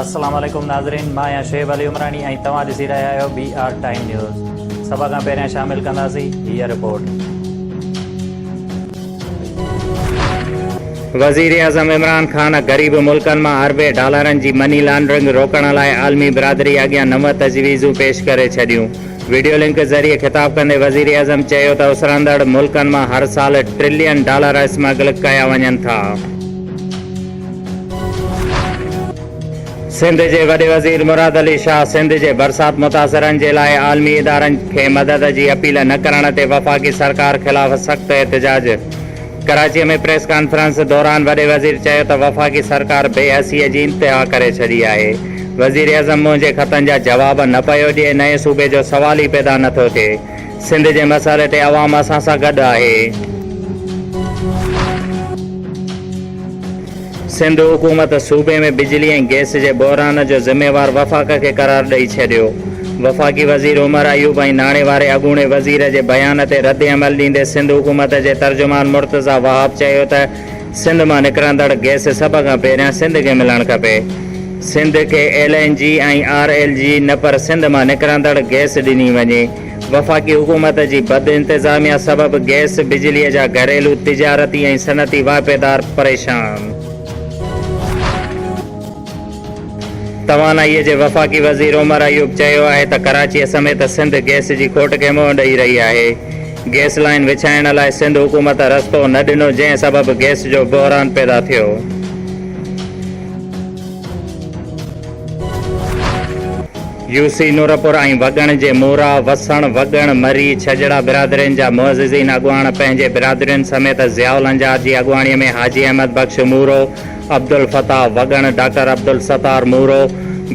अस्सलाम वालेकुम नाज़रीन, मां आहियां शुएब अली उमरानी ऐं तव्हां ॾिसी रहिया आहियो BR टाइम न्यूज़। सभ खां पहिरियां शामिल कंदासीं हीअ रिपोर्ट। वज़ीर आज़म इमरान ख़ान ग़रीब मुल्कनि मां अरबे डॉलरनि जी मनी लॉन्ड्रिंग रोकण लाइ आलमी बिरादरी अॻियां 9 तजवीज़ूं पेश करे छॾियूं। वीडियो लिंक ज़रिए ख़िताब कंदे वज़ीर आज़म चयो त उसरंदड़ मुल्कनि मां हर साल $1 ट्रिलियन स्मगल कया वञनि था। सिंध जे वॾे वज़ीर मुराद अली शाह सिंध जे बरसात मुतासिरनि जे लाइ आलमी इदारनि खे मदद जी अपील न करण ते वफ़ाक़ी सरकार ख़िलाफ़ सख़्त एहतिजाज। कराचीअ में प्रेस कॉन्फ्रेंस दौरान वॾे वज़ीर चयो त वफ़ाक़ी सरकार बेहसीअ जी इंतिहा करे छॾी आहे। वज़ीर आज़म मुंहिंजे ख़तनि जा जवाब न पियो ॾिए, नए सूबे जो सवाल ई पैदा नथो थिए। सिंध जे मसइले ते अवाम असां सां गॾु आहे। सिंध हुकूमत सूबे में बिजली ऐं गैस जे बहरान जो ज़िम्मेवार वफ़ाक़ खे करार ॾेई छॾियो। वफ़ाक़ी वज़ीर उमर अयूब ऐं नाणे वारे अॻूणे वज़ीर जे बयान ते रद्द अमल ॾींदे सिंध हुकूमत जे तर्जुमान मुर्तज़ा वहाब चयो त सिंध मां निकिरंदड़ गैस सभ खां पहिरियां सिंध खे मिलणु खपे। सिंध खे LNG ऐं RLG न पर सिंध मां निकिरंदड़ गैस ॾिनी वञे। वफ़ाक़ी हुकूमत जी बद इंतिज़ामिया सबबि गैस बिजलीअ जा घरेलू तिजारती ऐं सनती वाहिपेदार परेशान। तवानाईअ जे वफ़ाक़ी वज़ीर उमर अयूब चयो आहे त कराचीअ समेत सिंध गैस जी खोट खे मुंहुं ॾेई रही आहे। गैस लाइन विछाइण लाइ सिंध हुकूमत रस्तो न ॾिनो, जंहिं सबबि गैस जो बहरान पैदा थियो। UC नूरपुर ऐं वॻण जे मूरा, वसण, वॻण, मरी, छजड़ा बिरादरियुनि जा मुअज़्ज़िज़ीन अॻुवान पंहिंजे बिरादरियुनि समेत ज़ियाउल अंजार जी अॻुवाणीअ में हाजी अहमद बख्श मूरो, अब्दुल फताह वॻण, डॉक्टर अब्दुल सत्तार मूरो,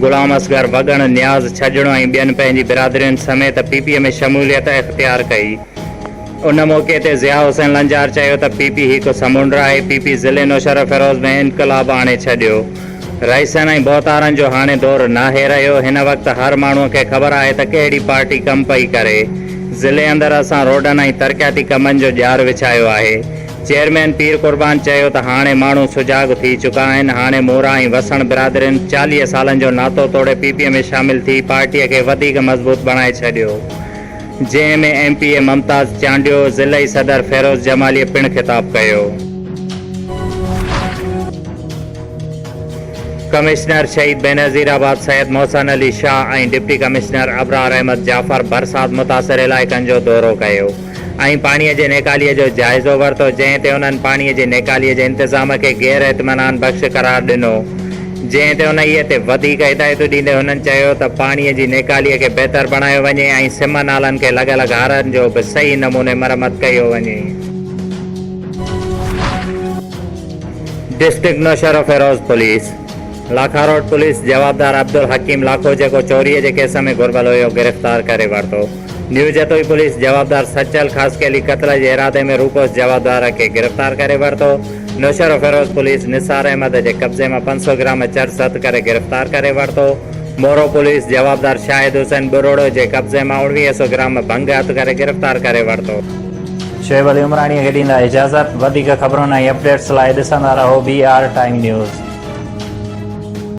गुलाम असगर वॻण, नियाज़ छजड़ो ऐं ॿियनि पंहिंजी बिरादरियुनि समेत PP में शमूलियत इख़्तियार कई। उन मौक़े ते ज़िया हुसैन लंजार चयो त PP हिकु समुंड आहे। PP ज़िले नौशर फ़िरोज़ में इनक़लाब आणे छॾियो। रईसनि ऐं बौतारनि जो हाणे दौरु नाहे रहियो। हिन वक़्तु हर माण्हूअ खे ख़बर आहे त कहिड़ी पार्टी कमु पई करे। ज़िले अंदरि असां रोडनि ऐं तरक़ियाती कमनि जो ॼार विछायो आहे। चेयरमैन पीर कुर्बान चयो त हाणे माण्हू सुजाॻ थी चुका आहिनि। हाणे मोरा ऐं वसण बिरादरियुनि 40 सालनि जो नातो तोड़े PP में शामिल थी पार्टीअ खे वधीक मज़बूत बणाए छॾियो, जंहिं में MPA मुमताज़ चांडियो, ज़िलई सदर फ़िरोज़ जमालीअ पिणु ख़िताब कयो। कमिश्नर शहीद बेनज़ीराबाद सैयद मोहसन अली शाह ऐं डिप्टी कमिश्नर अबरार अहमद जाफ़र बरसात मुतासिर इलाइक़नि जो दौरो कयो ऐं पाणीअ जे नेकालीअ जो जाइज़ो वरितो, जंहिं ते उन्हनि पाणीअ जे नेकालीअ जे इंतिज़ाम खे गैर इत्मिनान बख़्श करार ॾिनो, जंहिं ते उन्हीअ ते वधीक हिदायतूं ॾींदे हुननि चयो त पाणीअ जी नेकालीअ खे बहितर बणायो वञे ऐं सिम नालनि खे लॻल हारनि जो बि सही नमूने मरमत कयो वञे। डिस्ट्रिक्ट नौशहर फ़िरोज़ पुलिस लाखा रोड पुलिस जवाबदार अब्दुल हकीम लाखो जेको चोरीअ जे केस में घुर्बल हुयो गिरफ़्तार करे वरितो। न्यू जतोई पुलिस जवाबदार सचल ख़ासकेली क़त्ल जे इरादे में रूपोस जवाबदार खे गिरफ़्तार करे वरितो। नौशहर फ़िरोज़ पुलिस निसार अहमद जे कब्ज़े मां 500 ग्राम चर्स हथ करे गिरफ़्तार करे वरितो। मोरो पुलिस जवाबदार शाहिद हुसैन बुरोड़ो जे कब्ज़े मां 1900 ग्राम भंग हथ करे गिरफ़्तार करे वरितो। शुएब अली उमरानी खे ॾींदा इजाज़त। वधीक ख़बरुनि ऐं अपडेट्स लाइ ॾिसंदा रहो BR टाइम न्यूज़।